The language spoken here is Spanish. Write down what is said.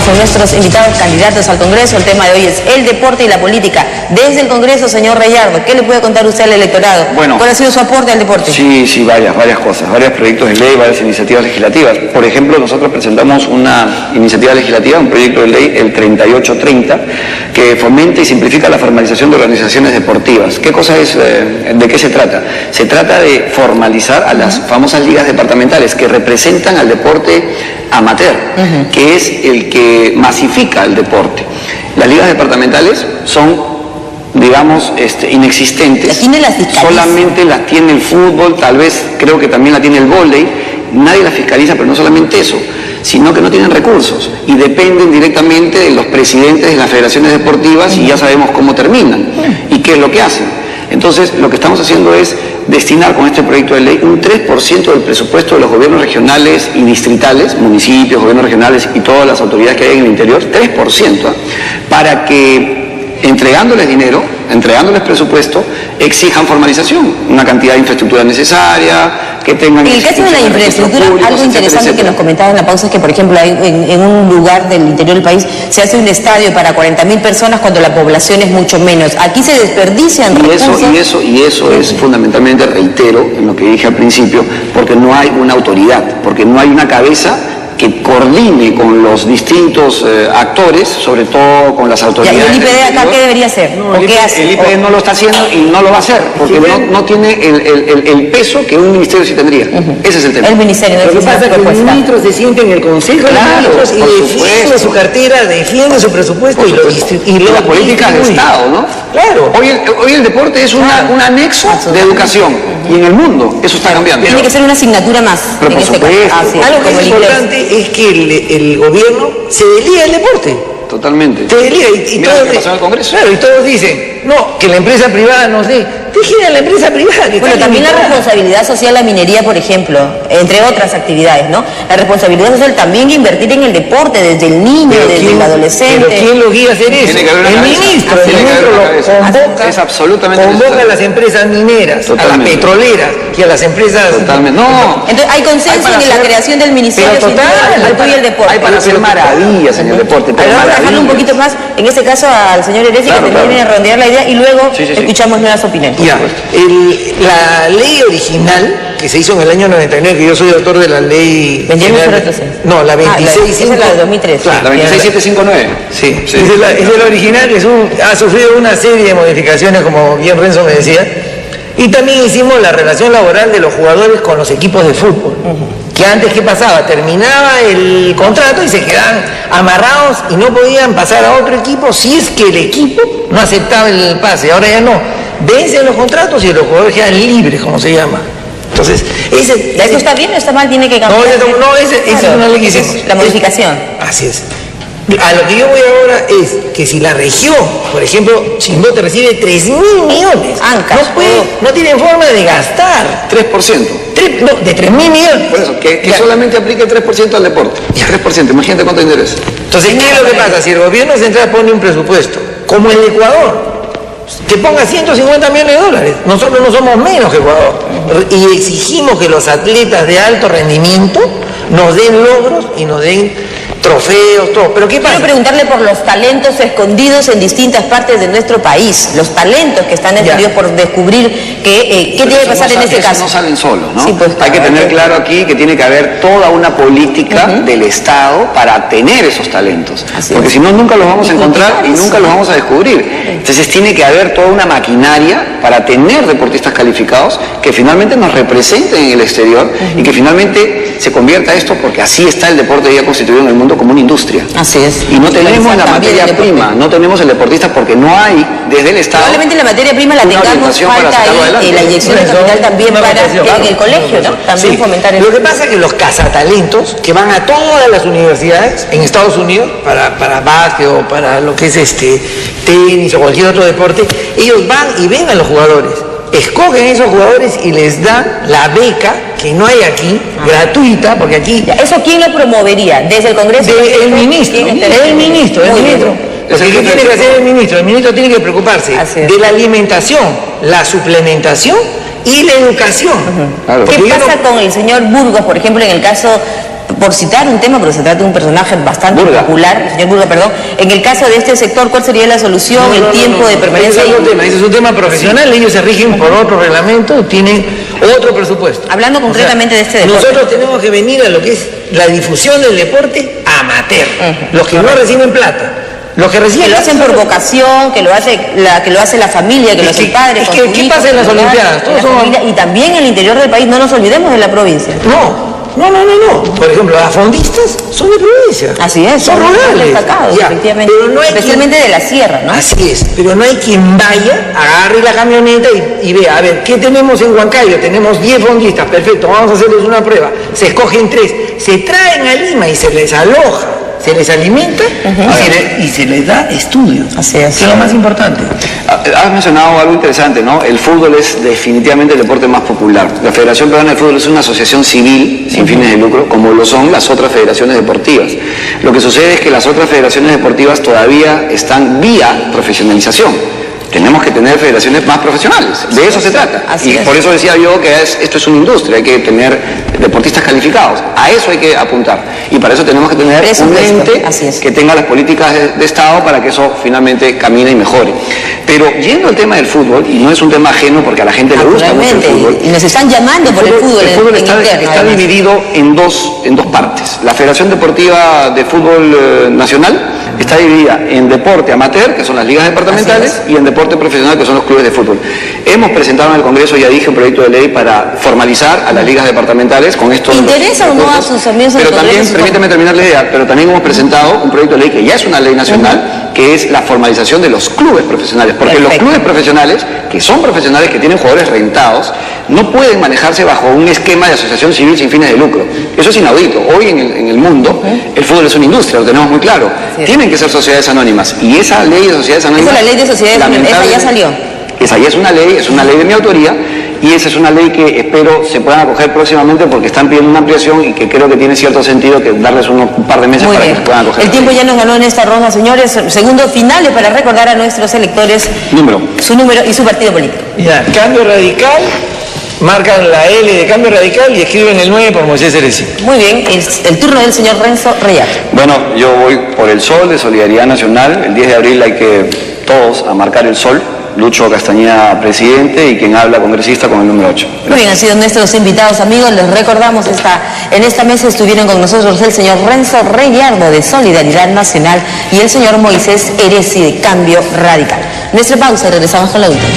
con nuestros invitados candidatos al Congreso. El tema de hoy es el deporte y la política. Desde el Congreso, señor Rayardo, ¿qué le puede contar usted al electorado? Bueno, ¿cuál ha sido su aporte al deporte? Sí, varias cosas, varios proyectos de ley, varias iniciativas legislativas. Por ejemplo, nosotros presentamos una iniciativa legislativa, un proyecto de ley, el 3830, que fomenta y simplifica la formalización de organizaciones deportivas. ¿Qué cosa es? ¿De qué se trata? Se trata de formalizar a las famosas ligas departamentales que representan al deporte amateur, que es el que masifica el deporte. Las ligas departamentales son, digamos, inexistentes. ¿Tiene las fiscaliza? Solamente las tiene el fútbol, tal vez creo que también la tiene el vóley. Nadie las fiscaliza, pero no solamente eso, sino que no tienen recursos y dependen directamente de los presidentes de las federaciones deportivas y ya sabemos cómo terminan y qué es lo que hacen. Entonces, lo que estamos haciendo es destinar con este proyecto de ley un 3% del presupuesto de los gobiernos regionales y distritales, municipios, gobiernos regionales y todas las autoridades que hay en el interior, 3%, para que, entregándoles dinero, entregándoles presupuesto, exijan formalización, una cantidad de infraestructura necesaria, que tengan... En el caso de la infraestructura, algo interesante que nos comentaba en la pausa es que, por ejemplo, en un lugar del interior del país se hace un estadio para 40.000 personas cuando la población es mucho menos. Aquí se desperdician recursos. Y eso es fundamentalmente, reitero, en lo que dije al principio, porque no hay una autoridad, porque no hay una cabeza que coordine con los distintos actores, sobre todo con las autoridades. ¿Y el IPD acá qué debería hacer? No, el IPD no lo está haciendo y no lo va a hacer, porque no tiene el peso que un ministerio sí tendría. Ese es el tema. El ministerio. Lo que pasa es que el ministro se siente en el Consejo de Ministros y defiende su cartera, defiende su presupuesto y las políticas de Estado, ¿no? Claro. Hoy el deporte es un anexo de educación y en el mundo eso está cambiando. Tiene que ser una asignatura más. Pero por supuesto. Algo que es importante es que el gobierno se desliga del deporte. Totalmente. Se desliga y mira todos, lo que pasó en el Congreso. Claro, y todos dicen, no, que la empresa privada no sé. Dejen a la empresa privada. Que bueno, también la responsabilidad social, la minería, por ejemplo, entre otras actividades, ¿no? La responsabilidad social también invertir en el deporte desde el niño, desde el adolescente. ¿Pero quién lo guía a hacer eso? El ministro. El ministro lo convoca, es absolutamente convoca a las empresas mineras, totalmente, a las petroleras y a las empresas... Totalmente. No. Entonces hay consenso en la creación del ministerio y el deporte. Hay para hacer maravillas en el deporte. Pero vamos a dejarle un poquito más, en ese caso, al señor Heredia, que termine de redondear la idea y luego escuchamos nuevas opiniones. Ya, la ley original que se hizo en el año 99, que yo soy autor de la ley... No, la 26... esa es la de 2003. Claro, la 26759. Sí. Esa es la original, que ha sufrido una serie de modificaciones, como bien Renzo me decía. Y también hicimos la relación laboral de los jugadores con los equipos de fútbol. Que antes, ¿qué pasaba? Terminaba el contrato y se quedaban amarrados y no podían pasar a otro equipo si es que el equipo no aceptaba el pase. Ahora ya no. Vencen los contratos y los jugadores quedan libres, como se llama. Entonces, ¿eso está bien o está mal? Tiene que cambiar. No, esa es una ley que hicimos. La modificación. Así es. A lo que yo voy ahora es que si la región, por ejemplo, Chimbote recibe 3.000 millones, no tienen forma de gastar. 3%. De 3.000 millones. Por eso, que solamente aplique el 3% al deporte. 3%, imagínate cuánto interesa. Entonces, ¿qué es lo que pasa? Si el gobierno central pone un presupuesto, como el de Ecuador, que ponga 150 millones de dólares, nosotros no somos menos que Ecuador. Y exigimos que los atletas de alto rendimiento nos den logros y nos den trofeos, todo. Pero ¿qué pasa? Quiero preguntarle por los talentos escondidos en distintas partes de nuestro país, los talentos que están escondidos por descubrir qué tiene que pasar en este caso. No salen solos, ¿no? Sí, pues, hay que tener claro aquí que tiene que haber toda una política del Estado para tener esos talentos. Porque si no, nunca los vamos a encontrar y nunca los vamos a descubrir. Entonces tiene que haber toda una maquinaria para tener deportistas calificados que finalmente nos representen en el exterior y que finalmente se convierta esto, porque así está el deporte ya constituido en el mundo como una industria. Así es. Y no tenemos la materia prima, no tenemos el deportista porque no hay desde el Estado. Probablemente la materia prima la tengamos, falta ahí la inyección de capital también para que en el colegio, ¿no? También fomentar el... Lo que pasa es que los cazatalentos que van a todas las universidades en Estados Unidos para básquet o para lo que es tenis o cualquier otro deporte, ellos van y ven a los jugadores, escogen esos jugadores y les dan la beca que no hay aquí, gratuita, porque aquí... ¿Eso quién lo promovería? ¿Desde el Congreso? El ministro. Porque ¿qué tiene que hacer el ministro? El ministro tiene que preocuparse de la alimentación, la suplementación y la educación. ¿Qué pasa con el señor Burgos, por ejemplo, en el caso por citar un tema, pero se trata de un personaje bastante popular, señor Burga, perdón. En el caso de este sector, ¿cuál sería la solución? ¿El tiempo de permanencia? Ese es un tema profesional, ellos se rigen por otro reglamento, tienen otro presupuesto. Hablando concretamente de este deporte. Nosotros tenemos que venir a lo que es la difusión del deporte amateur, los que no reciben plata. Los que reciben que lo hacen por vocación, que lo hace la familia, que lo hace el padre. ¿Qué pasa en las Olimpiadas? Y también en el interior del país, no nos olvidemos de la provincia. No. Por ejemplo, las fondistas son de provincia. Así es. Son rurales. Efectivamente. Pero no hay especialmente de la sierra, ¿no? Así es. Pero no hay quien vaya, agarre la camioneta y vea, a ver, ¿qué tenemos en Huancayo? Tenemos 10 fondistas, perfecto, vamos a hacerles una prueba. Se escogen 3, se traen a Lima y se les aloja, se les alimenta y se les da estudio. Así es. Que es lo más importante. Has mencionado algo interesante, ¿no? El fútbol es definitivamente el deporte más popular. La Federación Peruana de Fútbol es una asociación civil sin fines de lucro, como lo son las otras federaciones deportivas. Lo que sucede es que las otras federaciones deportivas todavía están vía profesionalización. Tenemos que tener federaciones más profesionales, de eso se trata. Por eso decía yo que esto es una industria, hay que tener deportistas calificados, a eso hay que apuntar. Y para eso tenemos que tener un ente que tenga las políticas de Estado para que eso finalmente camine y mejore. Pero yendo al tema del fútbol, y no es un tema ajeno porque a la gente le gusta mucho el fútbol. Y nos están llamando por el fútbol. El fútbol está dividido en dos partes. La Federación Deportiva de Fútbol Nacional está dividida en deporte amateur, que son las ligas departamentales, y en deporte profesional, que son los clubes de fútbol. Hemos presentado en el Congreso, ya dije, un proyecto de ley para formalizar a las ligas departamentales con esto. ¿Interesa o no a sus amigos? Pero también, permíteme terminar la idea, pero también hemos presentado un proyecto de ley que ya es una ley nacional, que es la formalización de los clubes profesionales, porque los clubes profesionales, que son profesionales que tienen jugadores rentados, no pueden manejarse bajo un esquema de asociación civil sin fines de lucro. Eso es inaudito. Hoy en el mundo, el fútbol es una industria, lo tenemos muy claro. Tienen que ser sociedades anónimas. Y esa ley de sociedades anónimas... Esa es la ley de sociedades anónimas, esa ya salió. Esa ya es una ley de mi autoría, y esa es una ley que espero se puedan acoger próximamente porque están pidiendo una ampliación y que creo que tiene cierto sentido que darles un par de meses para que se puedan acoger. El tiempo ya nos ganó en esta ronda, señores. Segundos finales para recordar a nuestros electores su número y su partido político. Ya, Cambio Radical, marcan la L de Cambio Radical y escriben el 9 por Moisés Ereci. Muy bien, es el turno del señor Renzo Reyar. Bueno, yo voy por el Sol de Solidaridad Nacional. El 10 de abril hay que todos a marcar el Sol. Lucho Castañeda, presidente, y quien habla, congresista, con el número 8. Gracias. Muy bien, han sido nuestros invitados, amigos. Les recordamos, en esta mesa estuvieron con nosotros el señor Renzo Reyardo, de Solidaridad Nacional, y el señor Moisés Ereci, de Cambio Radical. Nuestra pausa, regresamos con la última.